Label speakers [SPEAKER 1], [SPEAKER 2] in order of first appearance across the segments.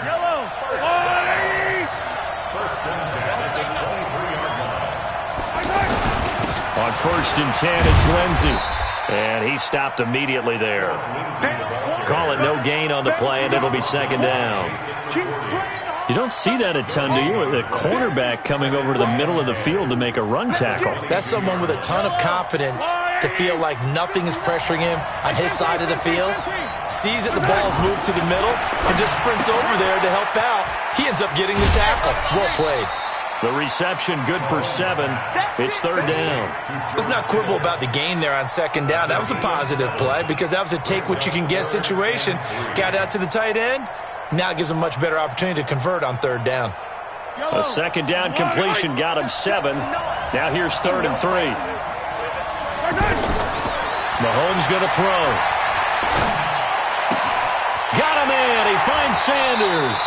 [SPEAKER 1] Yellow.
[SPEAKER 2] First and 10 at the 23-yard line.
[SPEAKER 3] On 1st and 10, it's Lindsey. And he stopped immediately there. Call it no gain on the play, and it'll be 2nd down. You don't see that a ton, do you? The cornerback coming over to the middle of the field to make a run tackle.
[SPEAKER 4] That's someone with a ton of confidence to feel like nothing is pressuring him on his side of the field. Sees that the ball's moved to the middle and just sprints over there to help out. He ends up getting the tackle. Well played.
[SPEAKER 3] The reception good for 7. It's 3rd down.
[SPEAKER 4] Let's not quibble about the gain there on 2nd down. That was a positive play because that was a take-what-you-can-get situation. Got out to the tight end. Now it gives him a much better opportunity to convert on 3rd down.
[SPEAKER 3] A 2nd down completion got him 7. Now here's 3rd and 3. Mahomes going to throw. Got him in. He finds Sanders.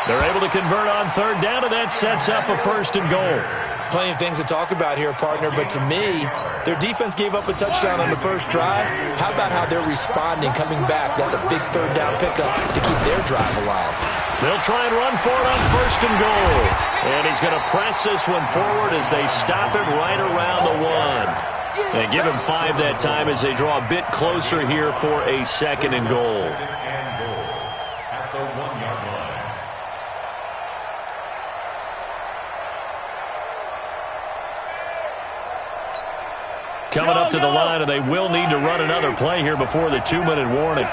[SPEAKER 3] They're able to convert on 3rd down, and that sets up a 1st and goal.
[SPEAKER 4] Plenty of things to talk about here, partner, but to me, their defense gave up a touchdown on the first drive. How about how they're responding, coming back? That's a big 3rd down pickup to keep their drive alive.
[SPEAKER 3] They'll try and run for it on 1st and goal. And he's going to press this one forward as they stop him right around the 1. And give him 5 that time as they draw a bit closer here for a 2nd and goal.
[SPEAKER 2] At the 1-yard line.
[SPEAKER 3] Coming up to the line, and they will need to run another play here before the 2-minute warning.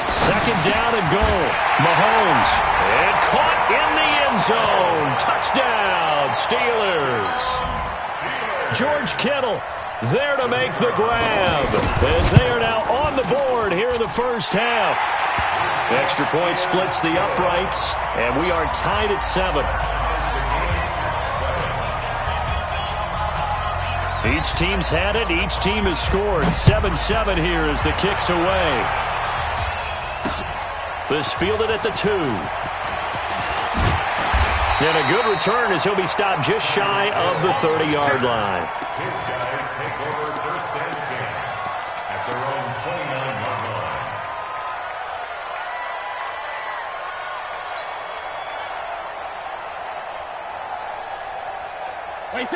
[SPEAKER 3] Second down and goal. Mahomes. And caught in the end zone. Touchdown, Steelers. George Kittle there to make the grab as they are now on the board here in the first half. Extra point splits the uprights, and we are tied at 7. Each team's had it. Each team has scored. 7-7 here as the kick's away. This fielded at the 2. And a good return as he'll be stopped just shy of the 30-yard line.
[SPEAKER 2] His guys take over 1st and 10 at their own 29-yard line.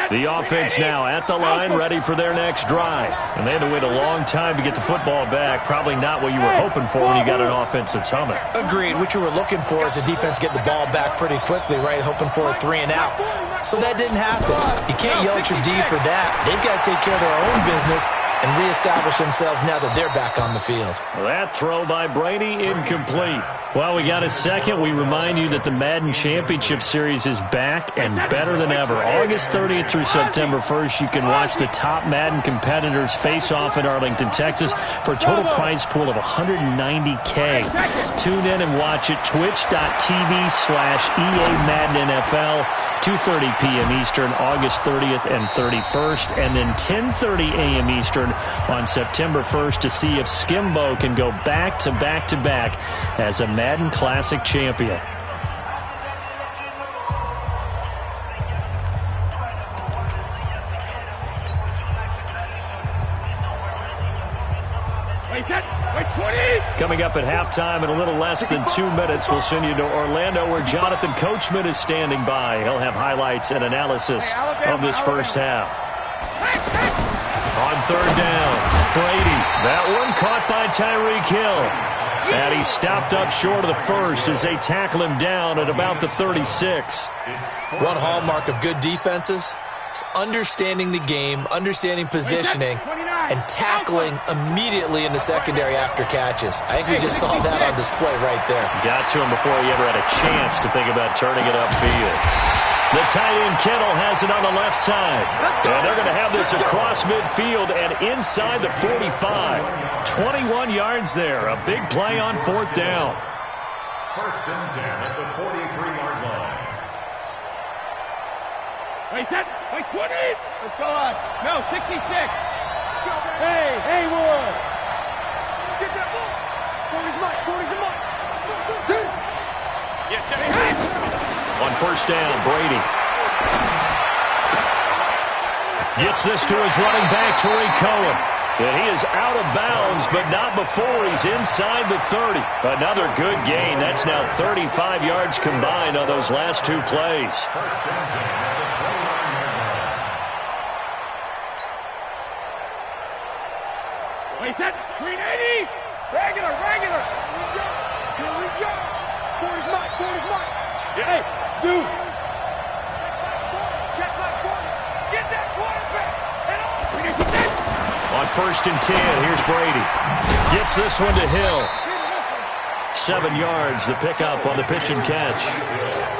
[SPEAKER 3] The offense now at the line, ready for their next drive. And they had to wait a long time to get the football back. Probably not what you were hoping for when you got an offense that's humming.
[SPEAKER 4] Agreed. What you were looking for is the defense get the ball back pretty quickly, right? Hoping for a 3 and out. So that didn't happen. You can't yell at your D for that. They've got to take care of their own business and reestablish themselves now that they're back on the field.
[SPEAKER 3] Well, that throw by Brady, incomplete. Well, we got a second. We remind you that the Madden Championship Series is back and better than ever. August 30th through September 1st, you can watch the top Madden competitors face off in Arlington, Texas for a total prize pool of $190K. Tune in and watch it, twitch.tv/EA Madden NFL, 2:30 p.m. Eastern, August 30th and 31st, and then 10:30 a.m. Eastern on September 1st to see if Skimbo can go back-to-back-to-back as a Madden Classic champion. Coming up at halftime in a little less than 2 minutes, we'll send you to Orlando where Jonathan Coachman is standing by. He'll have highlights and analysis of this first half. On 3rd down, Brady. That one caught by Tyreek Hill. And he stopped up short of the first as they tackle him down at about the 36.
[SPEAKER 4] One hallmark of good defenses is understanding the game, understanding positioning, and tackling immediately in the secondary after catches. I think we just saw that on display right there.
[SPEAKER 3] Got to him before he ever had a chance to think about turning it upfield. The tight end Kittle has it on the left side. And they're going to have this across midfield and inside the 45. 21 yards there. A big play on 4th down.
[SPEAKER 2] 1st and 10 at the 43-yard line.
[SPEAKER 1] Wait, 20. Let's go on. No, 66. Hey, Haywood. Get that ball. 40's Mike. Yes,
[SPEAKER 3] on 1st down, Brady gets this to his running back, Tariq Cohen. And he is out of bounds, but not before he's inside the 30. Another good gain. That's now 35 yards combined on those last two plays.
[SPEAKER 2] First and 10 at the 29-yard line.
[SPEAKER 1] Wait, that 380. Regular. Here we go. Quarter's mine. Yeah. Hey, dude. Check my quarter. Get that quarterback. And all. We need to get
[SPEAKER 3] On 1st and 10, here's Brady. Gets this one to Hill. 7 yards, the pickup on the pitch and catch.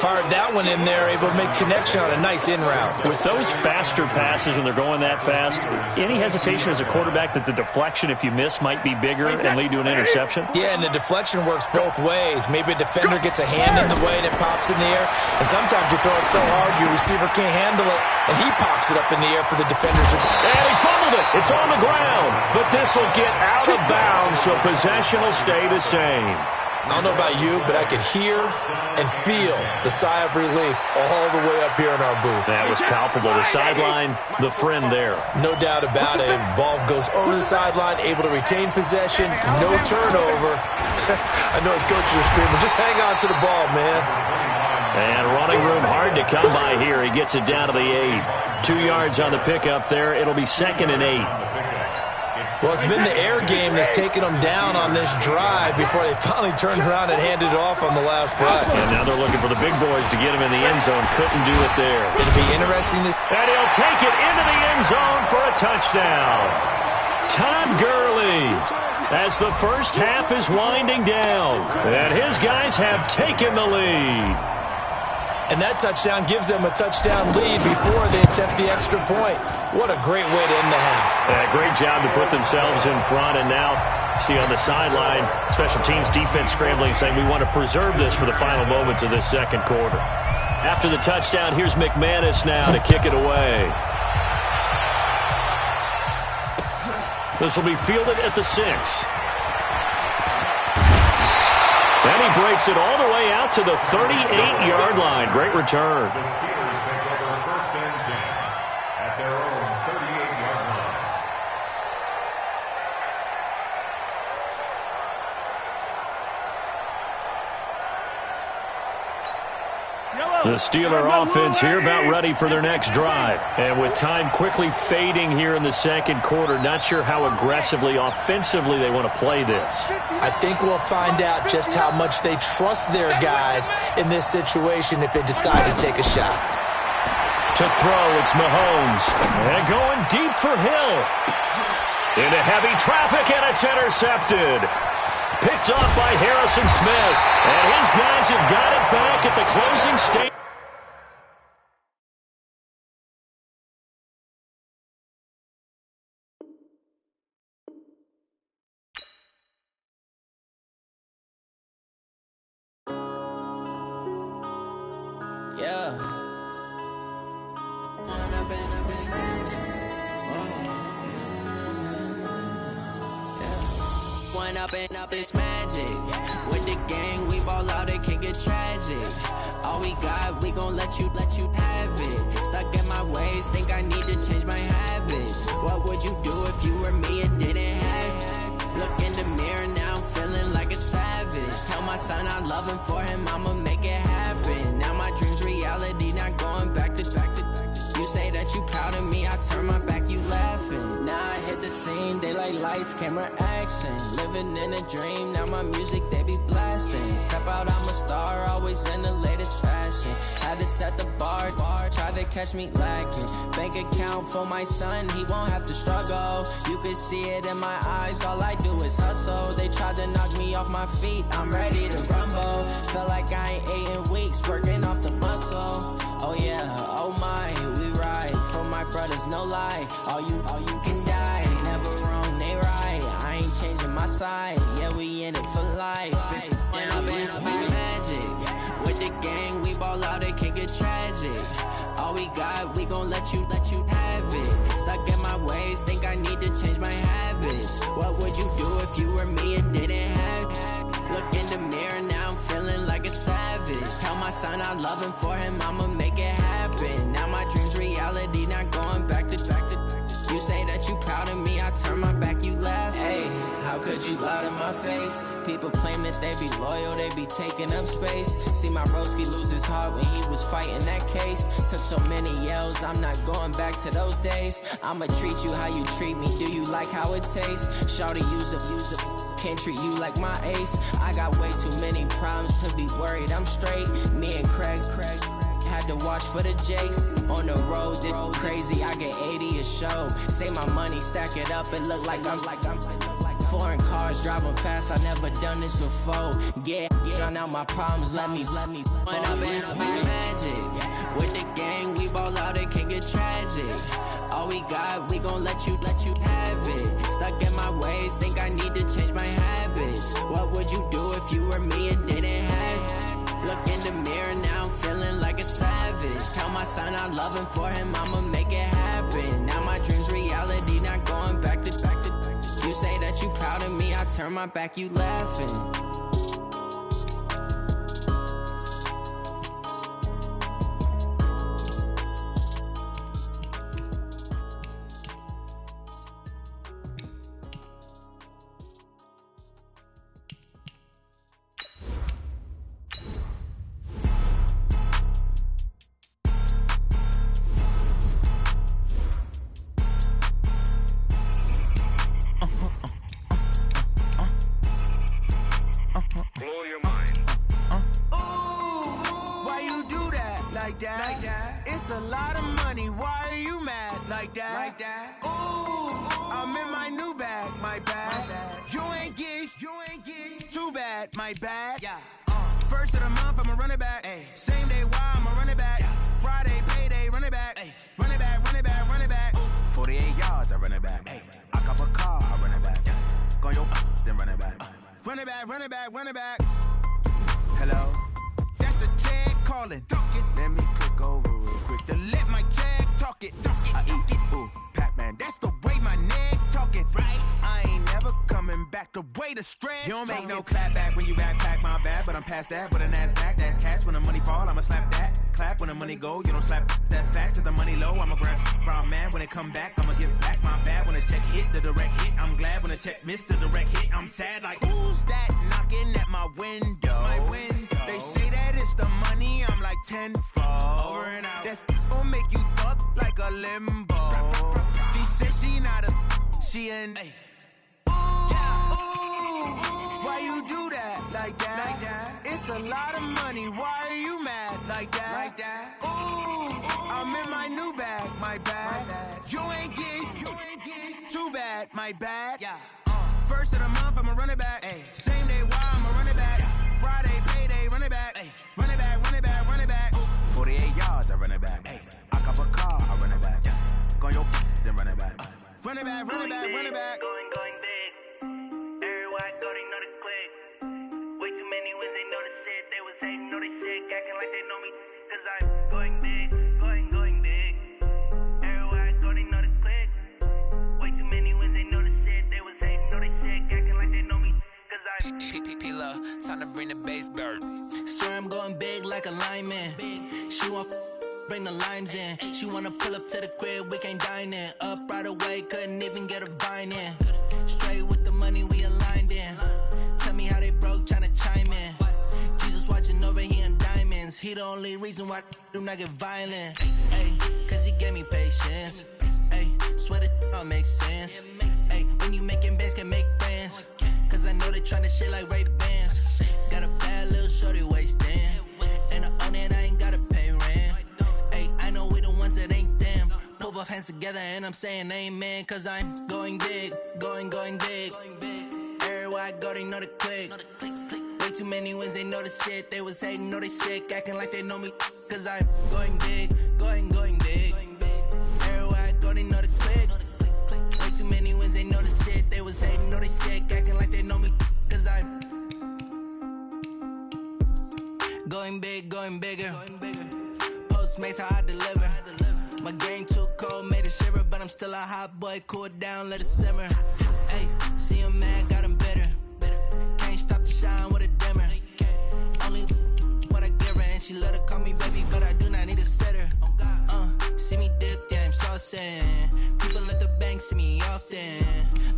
[SPEAKER 4] Fired that one in there, able to make connection on a nice in route.
[SPEAKER 3] With those faster passes and they're going that fast, any hesitation as a quarterback that the deflection, if you miss, might be bigger and lead to an interception?
[SPEAKER 4] Yeah, and the deflection works both ways. Maybe a defender gets a hand in the way and it pops in the air. And sometimes you throw it so hard your receiver can't handle it, and he pops it up in the air for the defenders.
[SPEAKER 3] And he fumbled it. It's on the ground. But this will get out of bounds, so possession will stay the same.
[SPEAKER 4] I don't know about you, but I could hear and feel the sigh of relief all the way up here in our booth.
[SPEAKER 3] That was palpable. The sideline, the friend there.
[SPEAKER 4] No doubt about it. And ball goes over the sideline, able to retain possession, no turnover. I know his coaches are screaming, just hang on to the ball, man.
[SPEAKER 3] And running room hard to come by here. He gets it down to the 8. 2 yards on the pickup there. It'll be 2nd and 8.
[SPEAKER 4] Well, it's been the air game that's taken them down on this drive before they finally turned around and handed it off on the last play.
[SPEAKER 3] And now they're looking for the big boys to get him in the end zone. Couldn't do it there.
[SPEAKER 4] It'll be interesting.
[SPEAKER 3] And he'll take it into the end zone for a touchdown. Todd Gurley, as the first half is winding down. And his guys have taken the lead.
[SPEAKER 4] And that touchdown gives them a touchdown lead before they attempt the extra point. What a great way to end the half.
[SPEAKER 3] Great job to put themselves in front. And now, see on the sideline, special teams defense scrambling, saying we want to preserve this for the final moments of this second quarter. After the touchdown, here's McManus now to kick it away. This will be fielded at the 6. And he breaks it all the way out to the 38-yard line. Great return.
[SPEAKER 2] The Steelers take over 1st and 10 at their own 38-yard line.
[SPEAKER 3] The Steeler offense here about ready for their next drive. And with time quickly fading here in the second quarter, not sure how aggressively, offensively they want to play this.
[SPEAKER 4] I think we'll find out just how much they trust their guys in this situation if they decide to take a shot.
[SPEAKER 3] To throw, it's Mahomes. And going deep for Hill. Into heavy traffic, and it's intercepted. Picked off by Harrison Smith. And his guys have got it back at the closing stage.
[SPEAKER 5] Up is magic. With the gang, we ball out, it can get tragic. All we got, we gon' let you have it. Stuck in my ways, think I need to change my habits. What would you do if you were me and didn't have it? Look in the mirror, now I'm feeling like a savage. Tell my son I love him, for him I'ma make it happen. Now my dream's reality, not going back to. You say that you proud of me, I turn my back, you laughing. Now I hit the scene, they like lights, camera, action. Living in a dream, now my music, they be blasting. Step out, I'm a star, always in the latest fashion. Had to set the bar, try to catch me lacking. Bank account for my son, he won't have to struggle. You can see it in my eyes, all I do is hustle. They tried to knock me off my feet, I'm ready to rumble. Feel like I ain't ate in weeks, working off the muscle. Oh yeah, oh my, we ride for my brothers, no lie. All you can die, never wrong, they right. I ain't changing my side, yeah, we in it for life. When up is magic. With the gang, we ball out, it can get tragic. All we got, we gon' let you have it. Stuck in my ways, think I need to change my habits. What would you do if you were me and didn't have it? Look in the mirror, now I'm feeling like a savage. Tell my son I love him, for him I'ma make it happen. Now my dream's reality, not going back to. You say that you proud of me, I turn my back would you lie to my face? People claim that they be loyal, they be taking up space. See my broski lose his heart when he was fighting that case. Took so many yells, I'm not going back to those days. I'ma treat you how you treat me, do you like how it tastes? Shawty, use it, can't treat you like my ace. I got way too many problems to be worried, I'm straight. Me and Craig had to watch for the Jakes. On the road, this crazy, I get 80 a show. Say my money, stack it up, it look like I'm foreign cars, driving fast, I never done this before. Yeah, drown out my problems, let me When up in a bitch magic. With the gang, we ball out, it can get tragic. All we got, we gon' let you have it. Stuck in my ways, think I need to change my habits. What would you do if you were me and didn't have it? Look in the mirror, now I'm feeling like a savage. Tell my son I love him, for him I'ma make it happen. Now my dream's reality, not going back to. You say that you proud of me, I turn my back, you laughing.
[SPEAKER 6] It's a lot of money, why are you mad like that? Ooh, I'm in my new bag, my bad. You ain't get too bad, my bad. First of the month, I'ma run it back. Same day, why I'ma run it back. Friday, payday, run it back. Run it back, run it back, run it back. 48 yards, I run it back. I cop a car, I run it back. Go your then run it back. Run it back, run it back, run it back. Hello? That's the check calling. Let me click over real quick to let my check talk it. I eat it, ooh, Pac-Man. That's the way my neck talking. Right? I ain't never coming back the way the stress. You don't make no clap back when you backpack, my bad. But I'm past that with a NASDAQ. That's cash when the money fall, I'ma slap that. Clap when the money go, you don't slap. That's facts. If the money low, I'ma grab brown man. When it come back, I'ma give back my bad. When the check hit, the direct hit. I'm glad when the check missed the direct hit. I'm sad like, who's that knocking at my window? My window. They say that it's the money, I'm like tenfold. Over and out. That's gon' make you up like a limbo. She said she not a, she an. Ooh, why you do that like that? It's a lot of money, why are you mad like that? Ooh, I'm in my new bag, my bad. You ain't get too bad, my bad. First of the month, I'ma run it back. Same day, why I'ma run it back. Friday, payday, run it back. Run it back, run it back, run it back. 48 yards, I run it back. I cop a car, I run it back. Go your then run it back. Run it back, run it back, run it back.
[SPEAKER 7] Going big. Everywhere I go, they know the click. Way too many wins, they know the shit. They was hating, know they sick, acting like they know me. Cause I'm going big, going big. Everywhere I go, they know the click. Way too many wins, they know the shit. They was hating, know they sick, acting like they know me. Cause I'm P-P-P-Love, time to bring the bass bird.
[SPEAKER 8] Swear I'm going big like a lineman. She want bring the limes in. She wanna pull up to the crib, we can't dine in. Up right away, couldn't even get a vine in. Straight with the money we aligned in. Tell me how they broke, tryna chime in. Jesus watching over here in diamonds. He the only reason why I do not get violent. Ay, cause he gave me patience. Ay, swear that all makes sense. Ay, when you making bands, can make friends. Cause I know they tryna shit like Ray-Bans. Got a bad little shorty wasting. And I own it, I ain't gotta pay rent. Ay, I know we the ones that ain't them. Pull both hands together and I'm saying amen. Cause I'm going big, going big. Everywhere I go, they know the click. Way too many wins, they know the shit. They was hating, know they sick, acting like they know me. Cause I'm going big, going big. Everywhere I go, they know the click. Way too many wins, they know the shit. They was hating, know they sick, acting like they know me. Cause I'm going big, going bigger. Postmates, how I deliver. My game too cold, made it shiver. But I'm still a hot boy, cool it down, let it simmer. Hey, see him mad, got him bitter. Can't stop the shine with a dimmer. Only what I give her, and she love to call me baby, but I do not need a sitter. See me dip, yeah, I'm saucing. People at the bank see me often.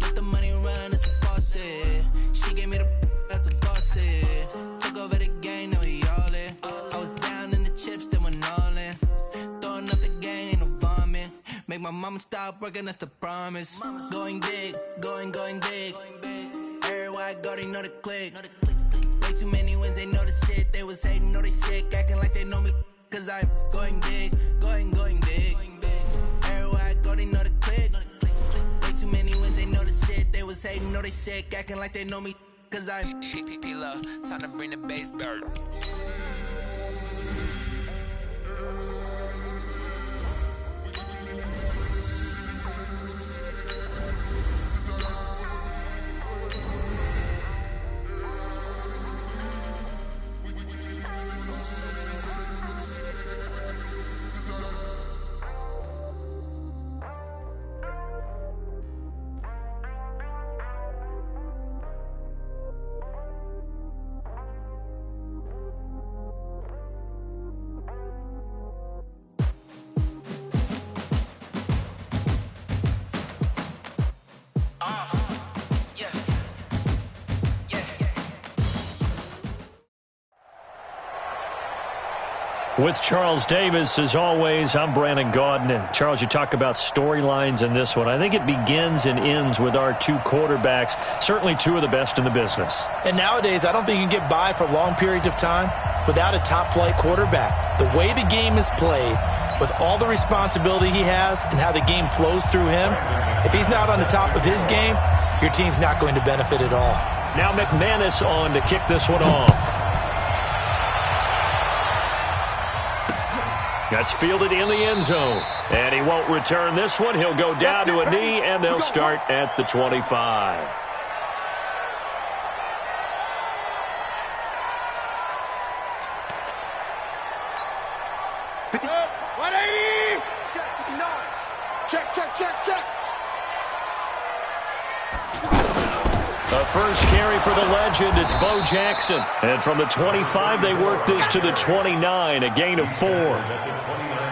[SPEAKER 8] Let the money run, it's a faucet. mama stop working, that's the promise. Going big, going big. Everywhere I go, they know the click. Way too many wins, they know the shit. They was hating, know they sick, acting like they know me. Cause I'm going big, going big. Everywhere I go, they know the click. Way too many wins, they know the shit. They was hating, know they sick, acting like they know me. Cause I'm P-P-P-Love, time to bring the bass back.
[SPEAKER 3] With Charles Davis, as always, I'm Brandon Gaudin. Charles, you talk about storylines in this one. I think it begins and ends with our two quarterbacks, certainly two of the best in the business.
[SPEAKER 4] And nowadays, I don't think you can get by for long periods of time without a top-flight quarterback. The way the game is played, with all the responsibility he has and how the game flows through him, if he's not on the top of his game, your team's not going to benefit at all.
[SPEAKER 3] Now McManus on to kick this one off. That's fielded in the end zone. And he won't return this one. He'll go down to a knee, and they'll start at the 25.
[SPEAKER 1] 180! Check.
[SPEAKER 3] The first carry for the legend, it's Bo Jackson. And from the 25, they work this to the 29, a gain of 4.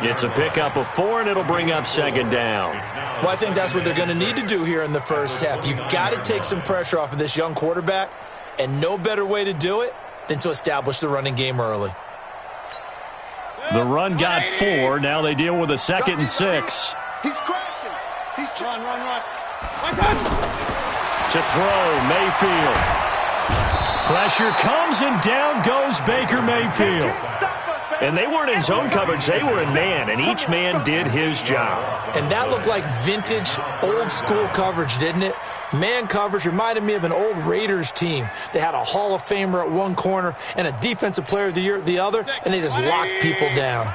[SPEAKER 3] It's a pickup of 4, and it'll bring up second down.
[SPEAKER 4] Well, I think that's what they're going to need to do here in the first half. You've got to take some pressure off of this young quarterback, and no better way to do it than to establish the running game early.
[SPEAKER 3] The run got 4. Now they deal with a 2nd and 6.
[SPEAKER 1] He's crashing. He's run. One touch.
[SPEAKER 3] To throw, Mayfield. Pressure comes, and down goes Baker Mayfield. And they weren't in zone coverage. They were in man, and each man did his job.
[SPEAKER 4] And that looked like vintage, old-school coverage, didn't it? Man coverage reminded me of an old Raiders team. They had a Hall of Famer at one corner and a Defensive Player of the Year at the other, and they just locked people down.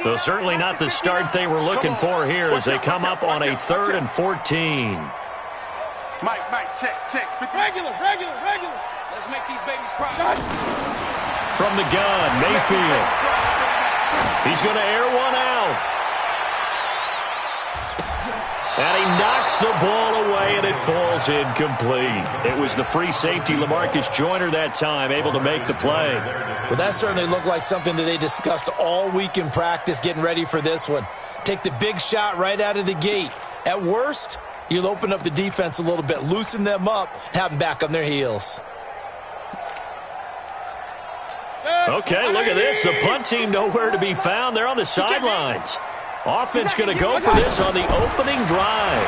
[SPEAKER 3] Well, certainly not the start they were looking for here as they come up on a 3rd and 14.
[SPEAKER 1] Mike, check. Regular. Let's make these babies cry.
[SPEAKER 3] From the gun, Mayfield. He's going to air one out. And he knocks the ball away, and it falls incomplete. It was the free safety, LaMarcus Joyner, that time, able to make the play.
[SPEAKER 4] Well, that certainly looked like something that they discussed all week in practice getting ready for this one. Take the big shot right out of the gate. At worst, you'll open up the defense a little bit, loosen them up, have them back on their heels.
[SPEAKER 3] Okay, look at this. The punt team nowhere to be found. They're on the sidelines. Offense going to go for this on the opening drive.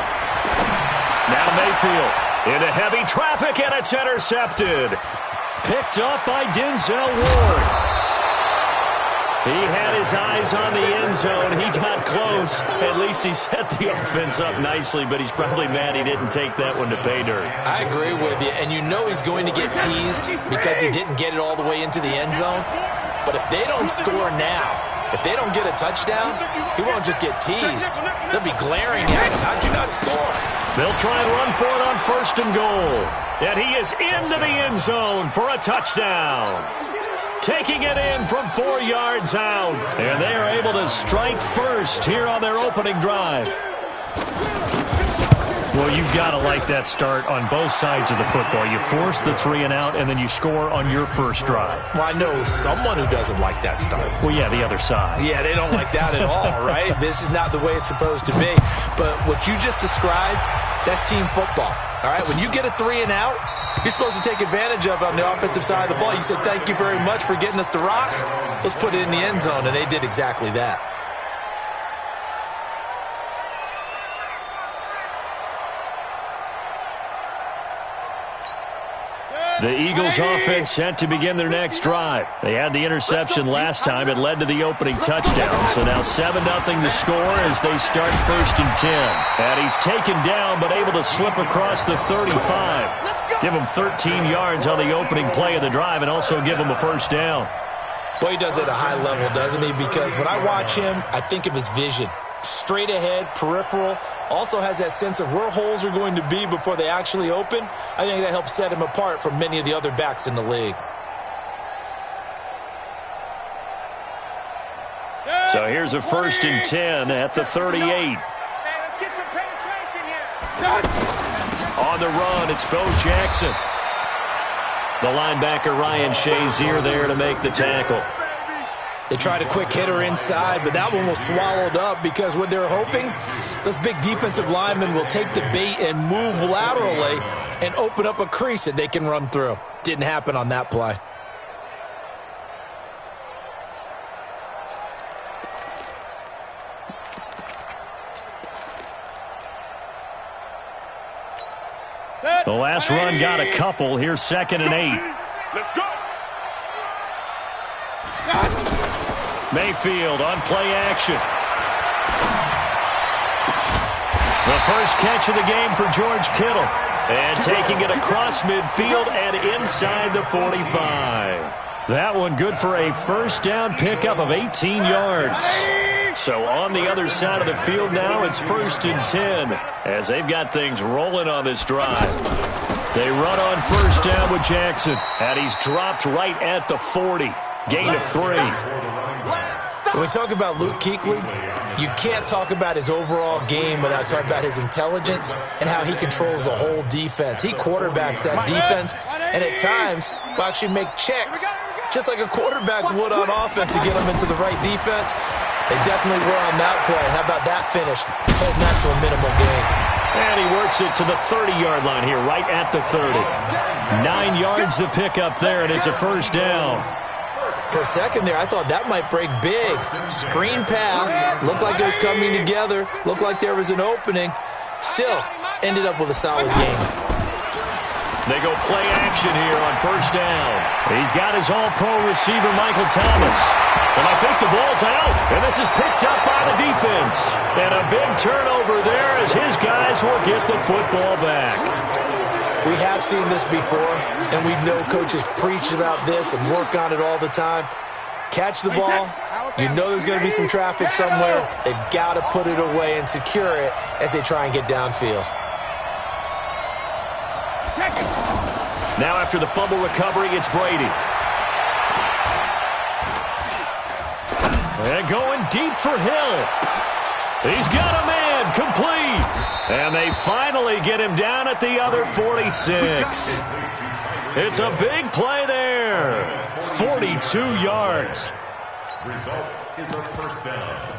[SPEAKER 3] Now Mayfield into heavy traffic, and it's intercepted. Picked up by Denzel Ward. He had his eyes on the end zone. He got close. At least he set the offense up nicely, but he's probably mad he didn't take that one to pay dirt.
[SPEAKER 4] I agree with you, and you know he's going to get teased because he didn't get it all the way into the end zone. But if they don't score now, if they don't get a touchdown, he won't just get teased. They'll be glaring at him. How'd you not score?
[SPEAKER 3] They'll try and run for it on 1st and goal. And he is into the end zone for a touchdown. Taking it in from 4 yards out. And they are able to strike first here on their opening drive. Well, you've got to like that start on both sides of the football. You force the 3 and out, and then you score on your first drive.
[SPEAKER 4] Well, I know someone who doesn't like that start.
[SPEAKER 3] Well, yeah, the other side.
[SPEAKER 4] Yeah, they don't like that at all, right? This is not the way it's supposed to be. But what you just described, that's team football. All right, when you get a 3 and out, you're supposed to take advantage of it on the offensive side of the ball. You said, thank you very much for getting us the rock. Let's put it in the end zone, and they did exactly that.
[SPEAKER 3] The Eagles offense set to begin their next drive. They had the interception last time. It led to the opening touchdown. So now 7-0 to score as they start 1st and 10. And he's taken down but able to slip across the 35. Give him 13 yards on the opening play of the drive and also give him a 1st down.
[SPEAKER 4] Well, he does it at a high level, doesn't he? Because when I watch him, I think of his vision. Straight ahead, peripheral, also has that sense of where holes are going to be before they actually open. I think that helps set him apart from many of the other backs in the league.
[SPEAKER 3] So here's a 1st and 10 at the 38.
[SPEAKER 1] Hey, let's get some penetration here.
[SPEAKER 3] On the run, it's Bo Jackson. The linebacker Ryan Shazier there to make the tackle.
[SPEAKER 4] They tried a quick hitter inside, but that one was swallowed up because what they're hoping, those big defensive linemen will take the bait and move laterally and open up a crease that they can run through. Didn't happen on that play.
[SPEAKER 3] The last run got a couple. Here's 2nd and 8.
[SPEAKER 1] Let's go.
[SPEAKER 3] Mayfield on play action. The first catch of the game for George Kittle. And taking it across midfield and inside the 45. That one good for a 1st down pickup of 18 yards. So on the other side of the field now, it's 1st and 10 as they've got things rolling on this drive. They run on 1st down with Jackson, and he's dropped right at the 40. Gain of 3.
[SPEAKER 4] When we talk about Luke Kuechly, you can't talk about his overall game without talking about his intelligence and how he controls the whole defense. He quarterbacks that defense, and at times will actually make checks, just like a quarterback would on offense to get them into the right defense. They definitely were on that play. How about that finish? Holding that to a minimal gain.
[SPEAKER 3] And he works it to the 30-yard line here, right at the 30. 9 yards to pick up there, and it's a 1st down.
[SPEAKER 4] For a second there, I thought that might break big. Screen pass, looked like it was coming together, looked like there was an opening. Still, ended up with a solid game.
[SPEAKER 3] They go play action here on 1st down. He's got his all-pro receiver, Michael Thomas. And I think the ball's out, and this is picked up by the defense. And a big turnover there as his guys will get the football back.
[SPEAKER 4] We have seen this before, and we know coaches preach about this and work on it all the time. Catch the ball. You know there's going to be some traffic somewhere. They've got to put it away and secure it as they try and get downfield.
[SPEAKER 3] Now after the fumble recovery, it's Brady. And going deep for Hill. He's got a man, complete. And they finally get him down at the other 46. It's a big play there. 42 yards.
[SPEAKER 2] Result is a 1st down.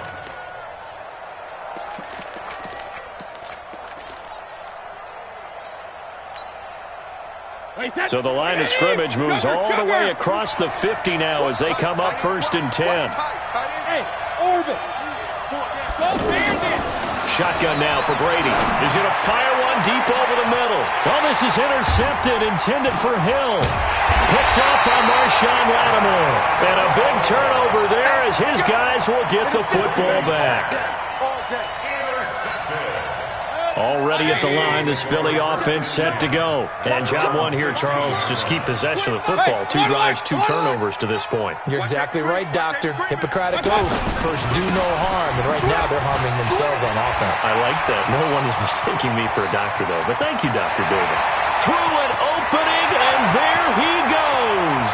[SPEAKER 3] So the line of scrimmage moves all the way across the 50 now as they come up 1st and 10.
[SPEAKER 1] Hey, orbit.
[SPEAKER 3] Shotgun now for Brady. He's going to fire one deep over the middle. Well, this is intercepted, intended for Hill. Picked up by Marshawn Lattimore. And a big turnover there as his guys will get the football back. Already at the line, this Philly offense set to go. And job one here, Charles, just keep possession of the football. 2 drives, 2 turnovers to this point.
[SPEAKER 4] You're exactly right, Doctor. Hippocratic oath. First, do no harm. And right now, they're harming themselves on offense.
[SPEAKER 3] I like that. No one is mistaking me for a doctor, though. But thank you, Dr. Davis. Through an opening, and there he goes.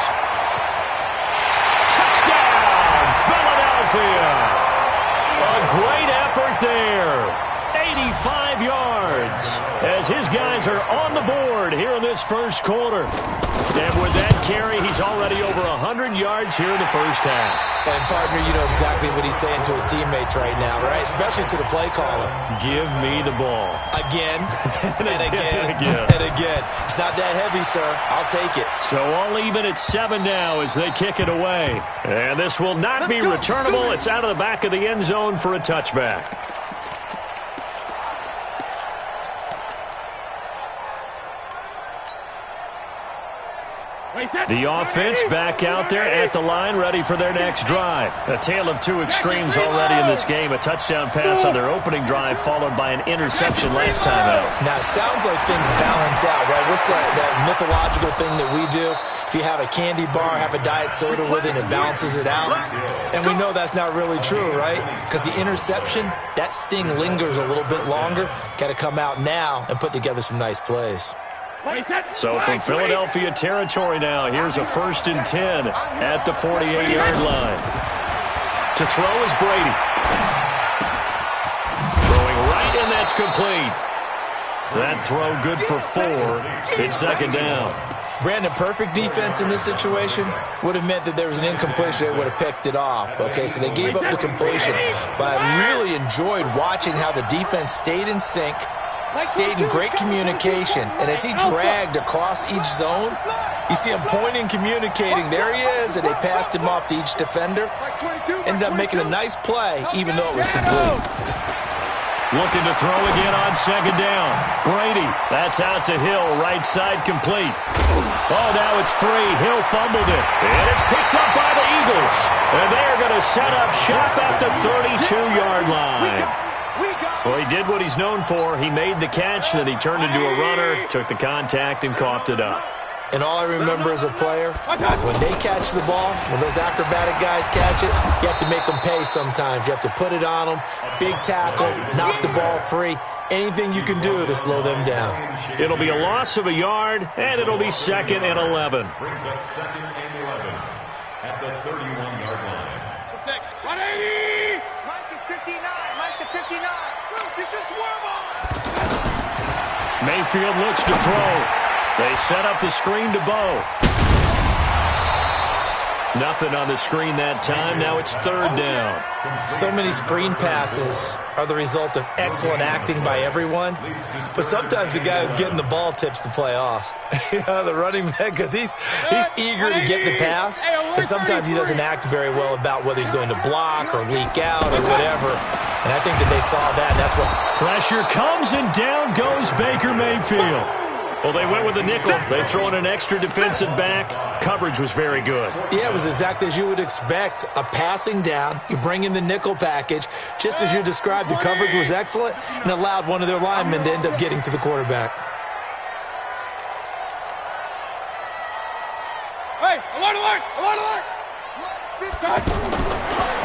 [SPEAKER 3] Touchdown, Philadelphia. A great effort there. 85 yards as his guys are on the board here in this first quarter. And with that carry, he's already over 100 yards here in the first half.
[SPEAKER 4] And, partner, you know exactly what he's saying to his teammates right now, right? Especially to the play caller.
[SPEAKER 3] Give me the ball.
[SPEAKER 4] Again, and again, and again. It's not that heavy, sir. I'll take it.
[SPEAKER 3] So all even at 7 now as they kick it away. And this will not be returnable. It's out of the back of the end zone for a touchback. The offense back out there at the line, ready for their next drive. A tale of two extremes already in this game. A touchdown pass on their opening drive, followed by an interception last time out.
[SPEAKER 4] Now, it sounds like things balance out, right? What's that mythological thing that we do? If you have a candy bar, have a diet soda with it, it balances it out. And we know that's not really true, right? Because the interception, that sting lingers a little bit longer. Got to come out now and put together some nice plays.
[SPEAKER 3] So from Philadelphia territory now, here's a 1st and 10 at the 48-yard line. To throw is Brady. Throwing right, and that's complete. That throw good for 4. It's 2nd down.
[SPEAKER 4] Brandon, perfect defense in this situation would have meant that there was an incompletion. They would have picked it off. Okay, so they gave up the completion. But I really enjoyed watching how the defense stayed in sync, stayed in great communication, and as he dragged across each zone, you see him pointing, communicating. There he is, and they passed him off to each defender. Ended up making a nice play, even though it was complete.
[SPEAKER 3] Looking to throw again on 2nd down. Brady, that's out to Hill, right side complete. Oh, now it's free. Hill fumbled it, and it's picked up by the Eagles. And they're going to set up shop at the 32-yard line. Well, he did what he's known for. He made the catch, then he turned into a runner, took the contact, and coughed it up.
[SPEAKER 4] And all I remember as a player, when they catch the ball, when those acrobatic guys catch it, you have to make them pay sometimes. You have to put it on them, big tackle, knock the ball free. Anything you can do to slow them down.
[SPEAKER 3] It'll be a loss of a yard, and it'll be 2nd and 11.
[SPEAKER 2] Brings up 2nd and 11 at the 31-yard line.
[SPEAKER 1] 180! Mike is 59. Mike's at 59. You just warm up.
[SPEAKER 3] Mayfield looks to throw. They set up the screen to Bo. Nothing on the screen that time. Now it's 3rd down.
[SPEAKER 4] So many screen passes are the result of excellent acting by everyone. But sometimes the guy who's getting the ball tips the play off. The running back, because he's eager to get the pass. And sometimes he doesn't act very well about whether he's going to block or leak out or whatever. And I think that they saw that. And that's what
[SPEAKER 3] pressure comes, and down goes Baker Mayfield. Well, they went with a nickel. They throw in an extra defensive back. Coverage was very good.
[SPEAKER 4] Yeah, it was exactly as you would expect. A passing down. You bring in the nickel package. Just as you described, the coverage was excellent and allowed one of their linemen to end up getting to the quarterback.
[SPEAKER 1] Hey, alert, alert, alert, alert.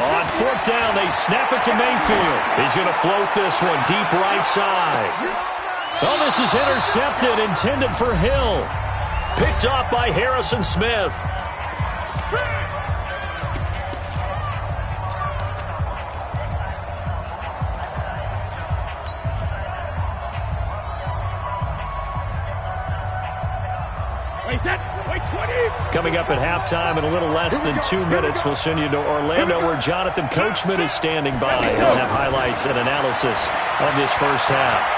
[SPEAKER 3] On 4th down, they snap it to Mayfield. He's going to float this one deep right side. Oh, this is intercepted, intended for Hill. Picked off by Harrison Smith. Coming up at halftime in a little less than 2 minutes, we'll send you to Orlando, where Jonathan Coachman is standing by. He'll have highlights and analysis of this first half.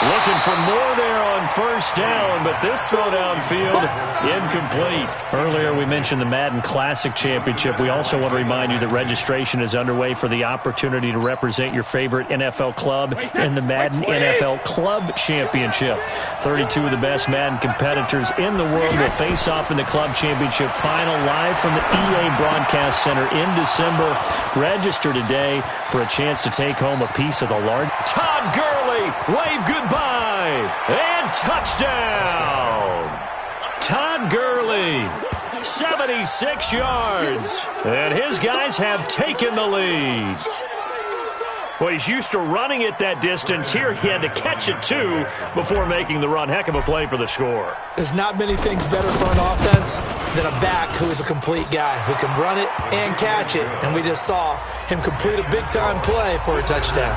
[SPEAKER 3] Looking for more there on 1st down, but this throw downfield incomplete. Earlier we mentioned the Madden Classic Championship. We also want to remind you that registration is underway for the opportunity to represent your favorite NFL club in the Madden NFL Club Championship. 32 of the best Madden competitors in the world will face off in the Club Championship final live from the EA Broadcast Center in December. Register today for a chance to take home a piece of the large... Todd Gurley, wave goodbye, and touchdown! Todd Gurley, 76 yards, and his guys have taken the lead. Well, he's used to running it that distance. Here he had to catch it, too, before making the run. Heck of a play for the score.
[SPEAKER 4] There's not many things better for an offense than a back who is a complete guy, who can run it and catch it. And we just saw him complete a big-time play for a touchdown.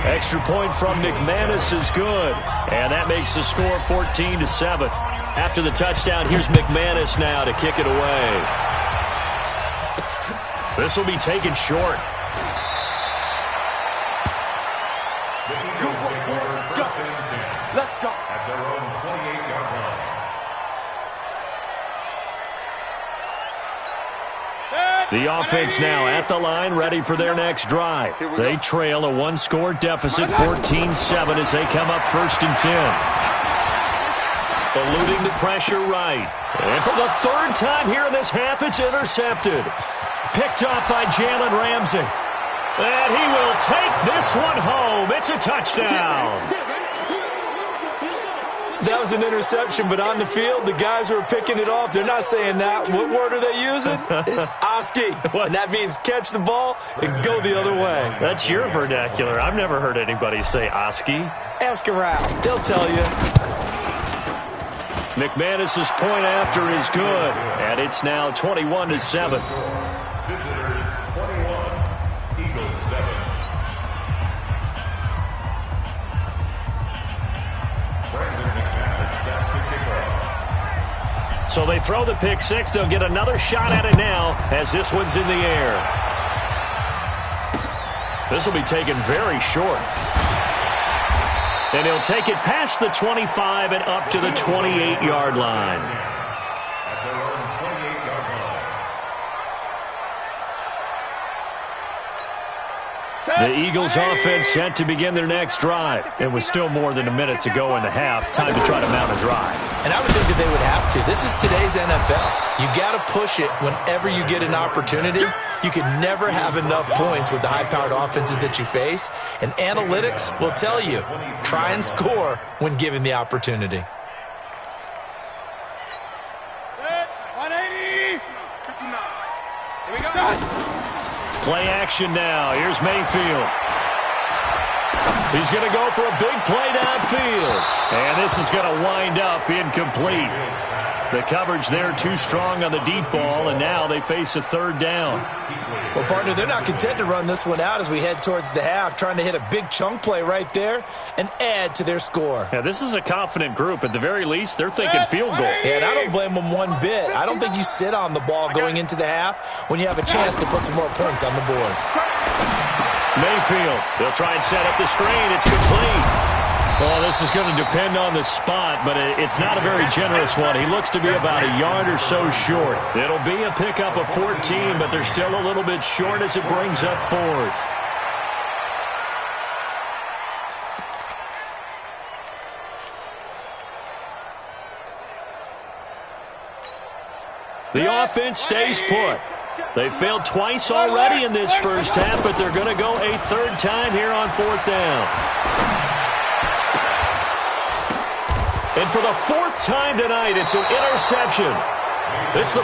[SPEAKER 3] Extra point from McManus is good. And that makes the score 14-7. After the touchdown, here's McManus now to kick it away. This will be taken short.
[SPEAKER 1] Let's go.
[SPEAKER 2] At their own 28-yard line.
[SPEAKER 3] The offense now at the line, ready for their next drive. They trail a one-score deficit, 14-7, as they come up 1st and 10. Eluding the pressure right. And for the 3rd time here in this half, it's intercepted. Picked off by Jalen Ramsey. And he will take this one home. It's a touchdown.
[SPEAKER 4] That was an interception, but on the field, the guys who are picking it off, they're not saying that. What word are they using? It's Oski. And that means catch the ball and go the other way.
[SPEAKER 3] That's your vernacular. I've never heard anybody say Oski.
[SPEAKER 4] Ask around. They'll tell you.
[SPEAKER 3] McManus's point after is good, and it's now 21-7.
[SPEAKER 2] Visitors 21, Eagles 7.
[SPEAKER 3] So they throw the pick six. They'll get another shot at it now as this one's in the air. This will be taken very short. And he'll take it past the 25 and up to the 28-yard line. The Eagles offense set to begin their next drive. It was still more than a minute to go in the half. Time to try to mount a drive.
[SPEAKER 4] And I would think that they would have to. This is today's NFL. You got to push it whenever you get an opportunity. You can never have enough points with the high-powered offenses that you face. And analytics will tell you, try and score when given the opportunity.
[SPEAKER 1] 180. Here we go.
[SPEAKER 3] Play action now. Here's Mayfield. He's going to go for a big play downfield. And this is going to wind up incomplete. The coverage there too strong on the deep ball, and now they face a 3rd down.
[SPEAKER 4] Well, partner, they're not content to run this one out as we head towards the half, trying to hit a big chunk play right there and add to their score.
[SPEAKER 3] Yeah, this is a confident group. At the very least, they're thinking field goal.
[SPEAKER 4] Yeah, and I don't blame them one bit. I don't think you sit on the ball going into the half when you have a chance to put some more points on the board.
[SPEAKER 3] Mayfield, they'll try and set up the screen. It's complete. Well, this is going to depend on the spot, but it's not a very generous one. He looks to be about a yard or so short. It'll be a pickup of 14, but they're still a little bit short as it brings up 4th. The offense stays put. They failed twice already in this first half, but they're going to go a 3rd time here on 4th down. And for the 4th time tonight, it's an interception. It's the...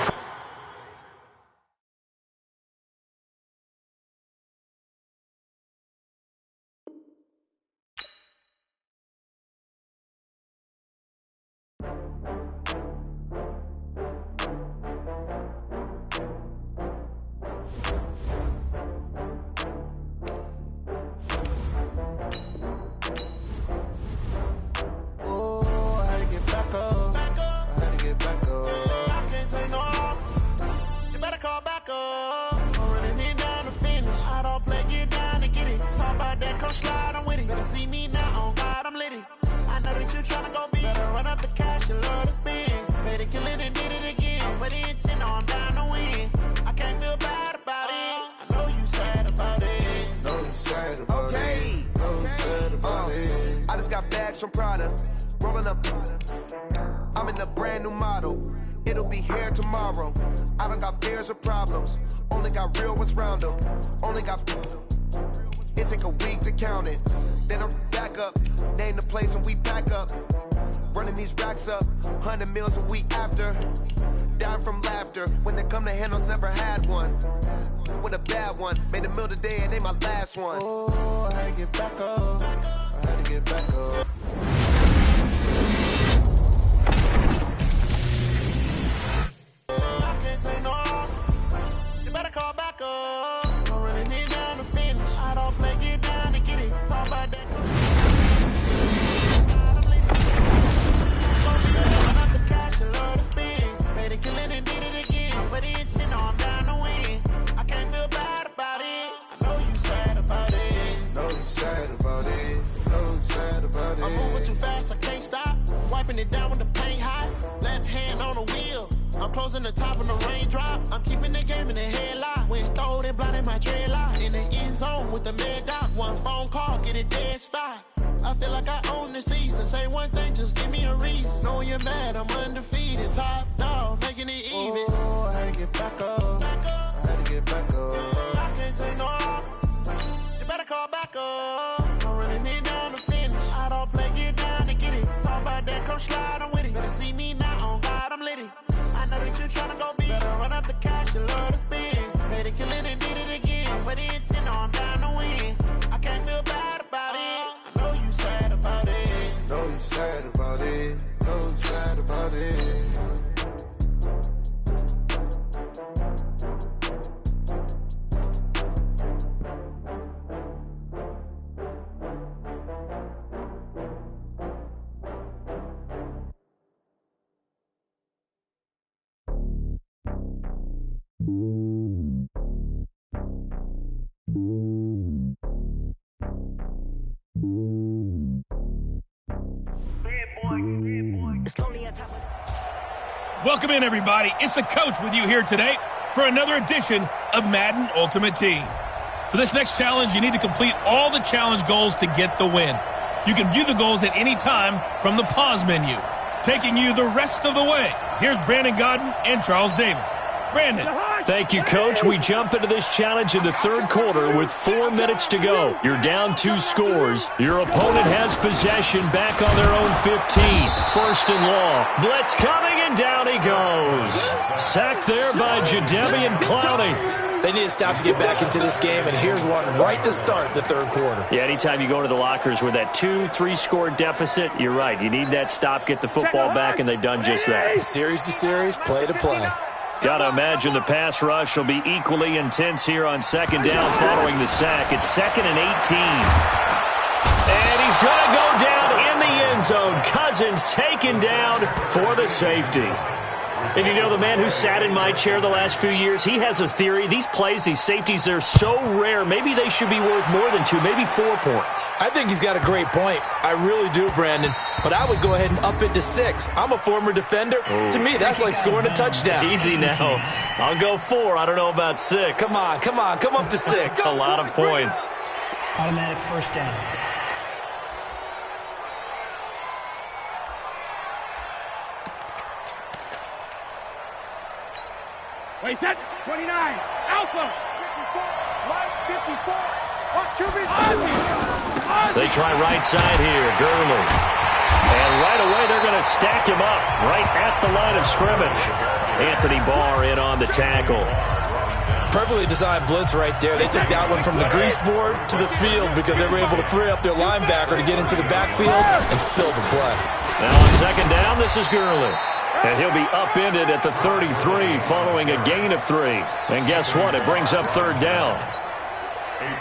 [SPEAKER 6] From Prada, rolling up. I'm in a brand new model. It'll be here tomorrow. I don't got fears or problems. Only got real ones round them. Only got. It take a week to count it. Then I'm back up. Name the place and we back up. Running these racks up. 100 meals a week after. Dying from laughter. When it come to handles, never had one. With a bad one. Made a meal today and they my last one. Oh, I had to get back up. I had to get back up. You better call back up. I'm running it down to finish. I don't play, get down and get it. Talk about that. Up the cash, I love to spin. Made it killing and did it again. But the intent, no, I'm down to win. I can't feel bad about it. I know you sad about it. Know you sad about it. Know you sad about it. I'm moving too fast, I can't stop. Wiping it down with the paint hot. Left hand on the wheel. I'm closing the top of the raindrop. I'm keeping the game in the headlock. When throwed and blinded my dreadlock. In the end zone with the mad dot. One phone call, get it dead stop. I feel like I own the season. Say one thing, just give me a reason. Knowing you're mad, I'm undefeated. Top dog, making it even. Oh, I had to get back up. I had to get back up. I can't take no loss. You better call back up. I'm running it down to finish. I don't play, get down to get it. Talk about that, come slide, I'm with it. Better see me now, on God, I'm litty. I know that you're trying to go big. Better run up the cash, you love to spend. Better kill it and did it again. But the intent, I'm down to win. I can't feel bad about it. I know you sad about it. Know you sad about it. Know you sad about it.
[SPEAKER 9] Welcome in, everybody. It's the coach with you here today for another edition of Madden Ultimate Team. For this next challenge, you need to complete all the challenge goals to get the win. You can view the goals at any time from the pause menu. Taking you the rest of the way, here's Brandon Godden and Charles Davis. Brandon.
[SPEAKER 3] Thank you, Coach. We jump into this challenge in the third quarter with 4 minutes to go. You're down 2 scores. Your opponent has possession back on their own 15. First and long. Blitz coming, and down he goes. Sacked there by Jadeveon Clowney.
[SPEAKER 4] They need to stop to get back into this game, and here's one right to start the third quarter.
[SPEAKER 3] Yeah, anytime you go to the lockers with that 2-3 score deficit, you're right. You need that stop, get the football back, and they've done just that.
[SPEAKER 4] Series to series, play to play.
[SPEAKER 3] Got to imagine the pass rush will be equally intense here on second down following the sack. It's 2nd and 18. And he's going to go down in the end zone. Cousins taken down for the safety. And you know, the man who sat in my chair the last few years, he has a theory. These plays, these safeties, they're so rare. Maybe they should be worth more than 2, maybe 4 points.
[SPEAKER 4] I think he's got a great point. I really do, Brandon. But I would go ahead and up it to 6. I'm a former defender. Ooh. To me, that's like scoring a touchdown.
[SPEAKER 3] Easy now. I'll go 4. I don't know about 6.
[SPEAKER 4] Come on. Come up to 6.
[SPEAKER 3] A lot of points.
[SPEAKER 10] Automatic first down.
[SPEAKER 1] Wait, set. 29. Alpha. 54.
[SPEAKER 3] They try right side here. Gurley. And right away, they're going to stack him up right at the line of scrimmage. Anthony Barr in on the tackle.
[SPEAKER 4] Perfectly designed blitz right there. They took that one from the grease board to the field because they were able to free up their linebacker to get into the backfield and spill the play.
[SPEAKER 3] Now on second down, this is Gurley. And he'll be upended at the 33 following a gain of 3. And guess what? It brings up third down.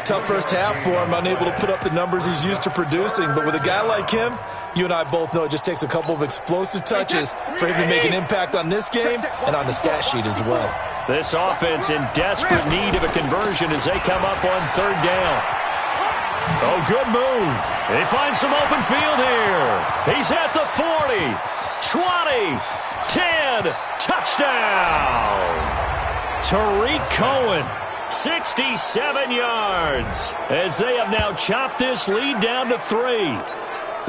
[SPEAKER 4] Tough first half for him, unable to put up the numbers he's used to producing. But with a guy like him, you and I both know it just takes a couple of explosive touches for him to make an impact on this game and on the stat sheet as well.
[SPEAKER 3] This offense in desperate need of a conversion as they come up on third down. Oh, good move. They find some open field here. He's at the 40, 20, 10, touchdown. Tariq Cohen, 67 yards, as they have now chopped this lead down to 3.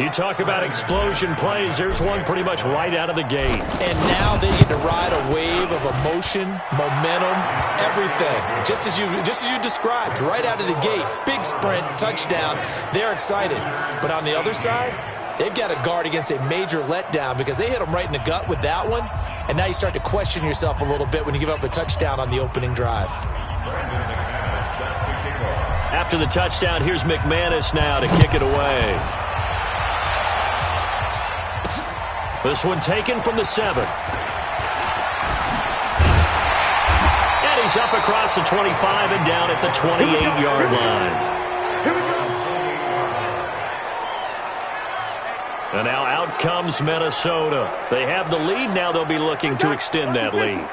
[SPEAKER 3] You talk about explosion plays. There's one pretty much right out of the gate.
[SPEAKER 4] And now they get to ride a wave of emotion, momentum, everything. Just as you described, right out of the gate. Big sprint, touchdown. They're excited. But on the other side, they've got to guard against a major letdown because they hit them right in the gut with that one. And now you start to question yourself a little bit when you give up a touchdown on the opening drive.
[SPEAKER 3] After the touchdown, here's McManus now to kick it away. This one taken from the 7. And he's up across the 25 and down at the 28-yard line. And now out comes Minnesota. They have the lead. Now they'll be looking to extend that lead.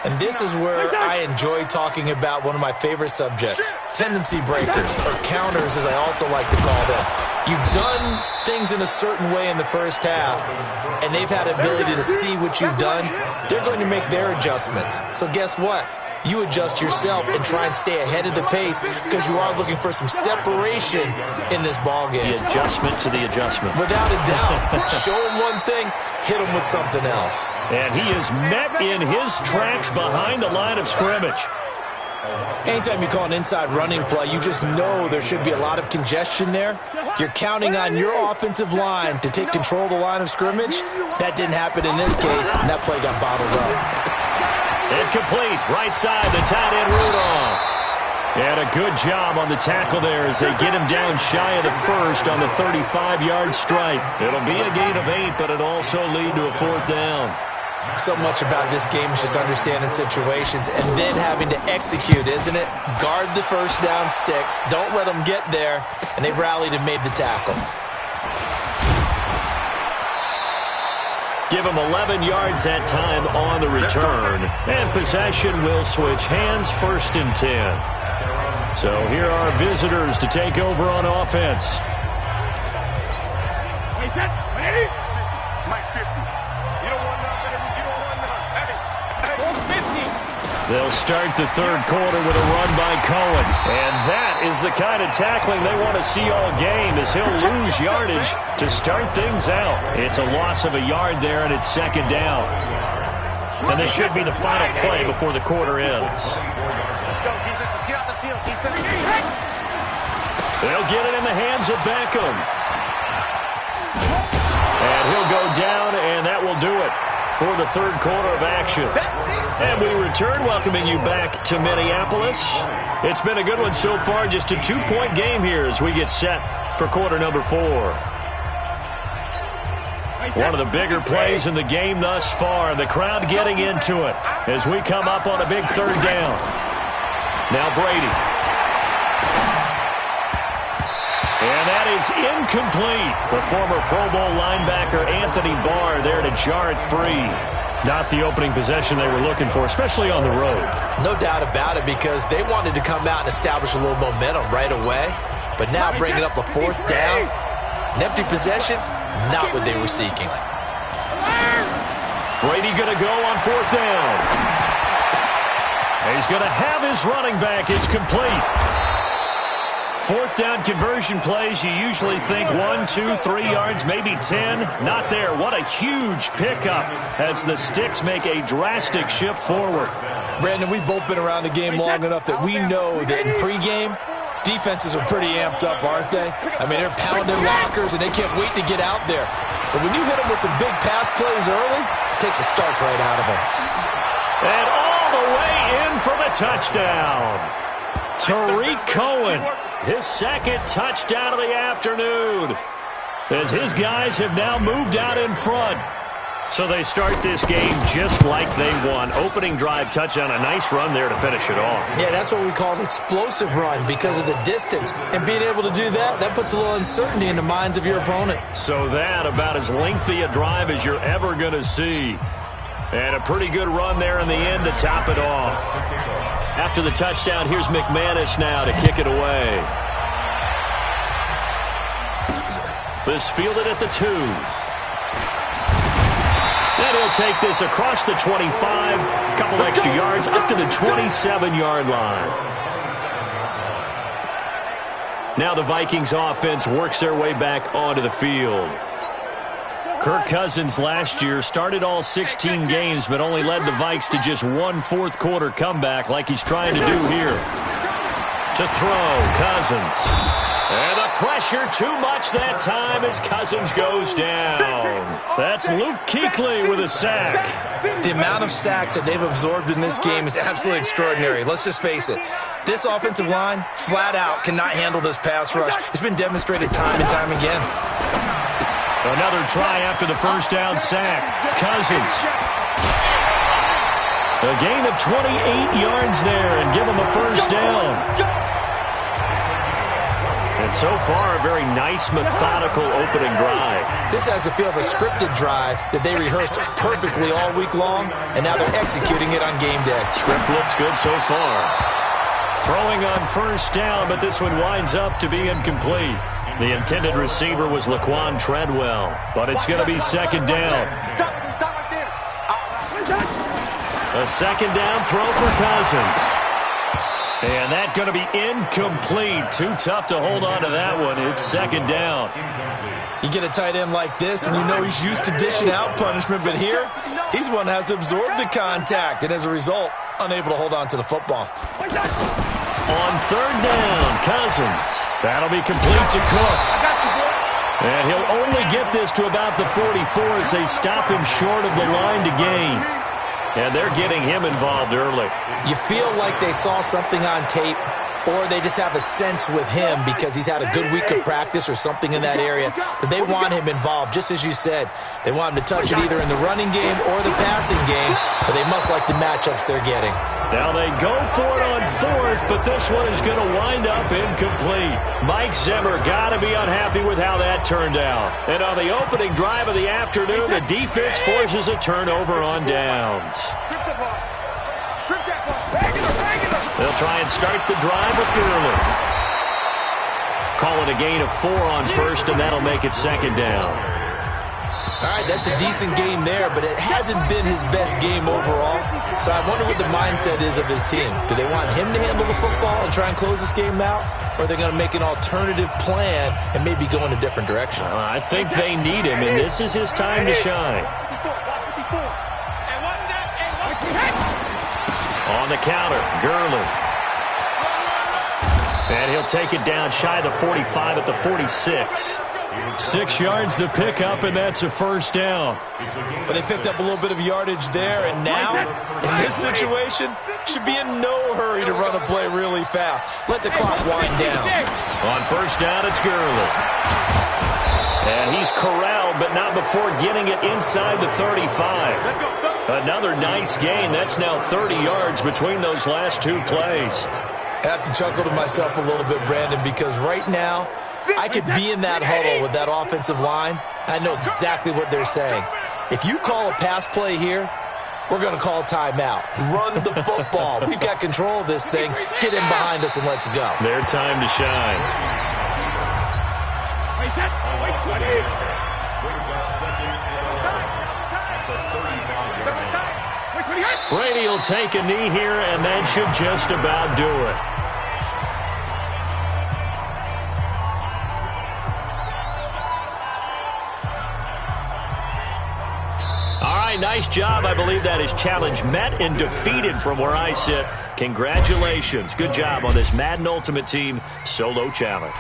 [SPEAKER 4] And this is where I enjoy talking about one of my favorite subjects, tendency breakers, or counters as I also like to call them. You've done things in a certain way in the first half, and they've had ability to see what you've done. They're going to make their adjustments. So guess what? You adjust yourself and try and stay ahead of the pace because you are looking for some separation in this ballgame.
[SPEAKER 3] The adjustment to the adjustment.
[SPEAKER 4] Without a doubt. Show him one thing, hit him with something else.
[SPEAKER 3] And he is met in his tracks behind the line of scrimmage.
[SPEAKER 4] Anytime you call an inside running play, you just know there should be a lot of congestion there. You're counting on your offensive line to take control of the line of scrimmage. That didn't happen in this case, and that play got bottled up.
[SPEAKER 3] Incomplete, right side, the tight end Rudolph. And a good job on the tackle there as they get him down shy of the first on the 35-yard stripe. It'll be a gain of 8, but it'll also lead to a 4th down.
[SPEAKER 4] So much about this game is just understanding situations and then having to execute, isn't it? Guard the first down sticks. Don't let them get there. And they rallied and made the tackle.
[SPEAKER 3] Give him 11 yards that time on the return. And possession will switch hands, 1st and 10. So here are visitors to take over on offense. They'll start the third quarter with a run by Cohen. And that is the kind of tackling they want to see all game as he'll lose yardage to start things out. It's a loss of a yard there, and it's 2nd down. And this should be the final play before the quarter ends.
[SPEAKER 1] Let's go, defense. Let's get off the field. Defense.
[SPEAKER 3] They'll get it in the hands of Beckham. And he'll go down, and that will do it for the third quarter of action. And we return, welcoming you back to Minneapolis. It's been a good one so far, just a 2-point game here as we get set for quarter number 4. One of the bigger plays in the game thus far, the crowd getting into it as we come up on a big 3rd down. Now Brady. And that is incomplete. The former Pro Bowl linebacker Anthony Barr there to jar it free. Not the opening possession they were looking for, especially on the road.
[SPEAKER 4] No doubt about it, because they wanted to come out and establish a little momentum right away. But now bringing up a 4th down, an empty possession, not what they were seeking.
[SPEAKER 3] Brady going to go on 4th down. He's going to have his running back. It's complete. 4th down conversion plays, you usually think 1, 2, 3 yards, maybe 10. Not there. What a huge pickup as the Sticks make a drastic shift forward.
[SPEAKER 4] Brandon, we've both been around the game long enough that we know that in pregame, defenses are pretty amped up, aren't they? I mean, they're pounding lockers, and they can't wait to get out there. But when you hit them with some big pass plays early, it takes the starch right out of them.
[SPEAKER 3] And all the way in for the touchdown. Tariq Cohen, his 2nd touchdown of the afternoon, as his guys have now moved out in front. So they start this game just like they won. Opening drive touchdown, a nice run there to finish it off.
[SPEAKER 4] Yeah, that's what we call an explosive run because of the distance. And being able to do that, that puts a little uncertainty in the minds of your opponent.
[SPEAKER 3] So that about as lengthy a drive as you're ever going to see. And a pretty good run there in the end to top it off. After the touchdown, here's McManus now to kick it away. This fielded at the 2. And he'll take this across the 25, a couple extra yards up to the 27-yard line. Now the Vikings offense works their way back onto the field. Kirk Cousins last year started all 16 games, but only led the Vikes to just 1 fourth-quarter comeback like he's trying to do here. To throw, Cousins. And the pressure too much that time as Cousins goes down. That's Luke Kuechly with a sack.
[SPEAKER 4] The amount of sacks that they've absorbed in this game is absolutely extraordinary. Let's just face it. This offensive line, flat out, cannot handle this pass rush. It's been demonstrated time and time again.
[SPEAKER 3] Another try after the first down sack. Cousins. A gain of 28 yards there and give him a first down. And so far, a very nice, methodical opening drive.
[SPEAKER 4] This has the feel of a scripted drive that they rehearsed perfectly all week long, and now they're executing it on game day.
[SPEAKER 3] Script looks good so far. Throwing on first down, but this one winds up to be incomplete. The intended receiver was Laquan Treadwell, but it's going to be second down. A second down throw for Cousins. And that's going to be incomplete. Too tough to hold on to that one. It's second down.
[SPEAKER 4] You get a tight end like this, and you know he's used to dishing out punishment, but here, he's one that has to absorb the contact, and as a result, unable to hold on to the football.
[SPEAKER 3] On third down, Cousins. That'll be complete to Cook. And he'll only get this to about the 44 as they stop him short of the line to gain. And they're getting him involved early.
[SPEAKER 4] You feel like they saw something on tape, or they just have a sense with him because he's had a good week of practice or something in that area that they want him involved. Just as you said, they want him to touch it either in the running game or the passing game, but they must like the matchups they're getting.
[SPEAKER 3] Now they go for it on fourth, but this one is going to wind up incomplete. Mike Zimmer got to be unhappy with how that turned out. And on the opening drive of the afternoon, the defense forces a turnover on downs. They'll try and start the drive with Gurley. Call it a gain of 4 on first, and that'll make it second down.
[SPEAKER 4] All right, that's a decent game there, but it hasn't been his best game overall. So I wonder what the mindset is of his team. Do they want him to handle the football and try and close this game out? Or are they going to make an alternative plan and maybe go in a different direction?
[SPEAKER 3] I think they need him, and this is his time to shine. On the counter, Gurley. And he'll take it down shy of the 45 at the 46. 6 yards the pickup, and that's a first down.
[SPEAKER 4] But they picked up a little bit of yardage there, and now, in this situation, should be in no hurry to run a play really fast. Let the clock wind down.
[SPEAKER 3] On first down, it's Gurley. And he's corralled, but not before getting it inside the 35. Another nice gain. That's now 30 yards between those last 2 plays.
[SPEAKER 4] I have to chuckle to myself a little bit, Brandon, because right now, I could be in that huddle with that offensive line. I know exactly what they're saying. If you call a pass play here, we're going to call timeout. Run the football. We've got control of this thing. Get in behind us and let's go.
[SPEAKER 3] Their time to shine. Brady will take a knee here, and that should just about do it. Nice job. I believe that is challenge met and defeated from where I sit. Congratulations. Good job on this Madden Ultimate Team Solo Challenge.